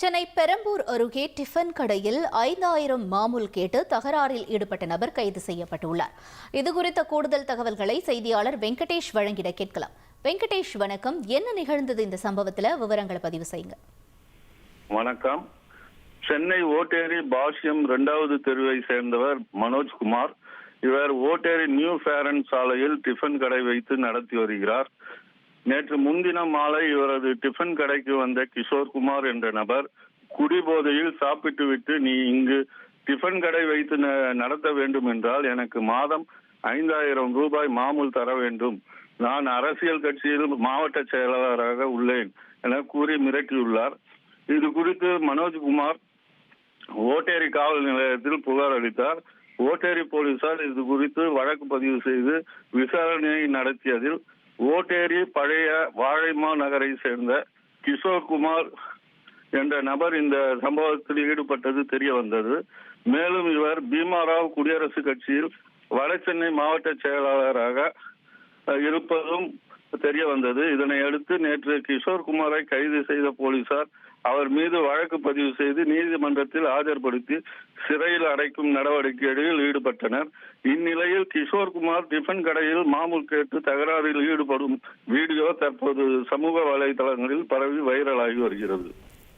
சென்னை பெரம்பூர் அருகே டிஃபன் கடையில் 5000 மாமூல் கேட்டு தகராறில் ஈடுபட்ட நபர் கைது செய்யப்பட்டுள்ளார். இதுகுறித்த கூடுதல் தகவல்களை செய்தியாளர் வெங்கடேஷ் வழங்கிட கேட்கலாம். வெங்கடேஷ், வணக்கம். என்ன நிகழ்ந்தது இந்த சம்பவத்தில்? விவரங்களை பதிவு செய்யுங்க. வணக்கம். சென்னை ஓட்டேரி பாஷ்யம் 2வது தெருவை சேர்ந்தவர் மனோஜ்குமார். இவர் ஓட்டேரி நியூ ஃபேரன் சாலையில் டிஃபன் கடை வைத்து நடத்தி வருகிறார். நேற்று முன்தினம் மாலை இவரது டிஃபன் கடைக்கு வந்த கிஷோர்குமார் என்ற நபர் குடிபோதையில் சாப்பிட்டுவிட்டு, நீ இங்கு டிஃபன் கடை வைத்து நடத்த வேண்டும் என்றால் எனக்கு மாதம் 5000 ரூபாய் மாமூல் தர வேண்டும். நான் அரசியல் கட்சியில் மாவட்ட செயலாளராக உள்ளேன் என கூறி மிரட்டியுள்ளார். இது குறித்து மனோஜ்குமார் ஓட்டேரி காவல் நிலையத்தில் புகார் அளித்தார். ஓட்டேரி போலீசார் இது குறித்து வழக்கு பதிவு செய்து விசாரணையை நடத்தியதில் ஓட்டேரி பழைய வாழைமா நகரை சேர்ந்த கிஷோர்குமார் என்ற நபர் இந்த சம்பவத்தில் ஈடுபட்டது தெரிய வந்தது. மேலும் இவர் பீமாராவ் குடியரசு கட்சியில் வட சென்னை மாவட்ட செயலாளராக இருப்பதும் தெரிய வந்தது. இதனை அடுத்து நேற்று கிஷோர்குமாரை கைது செய்த போலீசார் அவர் மீது வழக்கு பதிவு செய்து நீதிமன்றத்தில் ஆஜர்படுத்தி சிறையில் அடைக்கும் நடவடிக்கைகளில் ஈடுபட்டனர். இந்நிலையில் கிஷோர்குமார் டிஃபன் கடையில் மாமூல் கேட்டு தகராறில் ஈடுபடும் வீடியோ தற்போது சமூக வலைதளங்களில் பரவி வைரலாகி வருகிறது.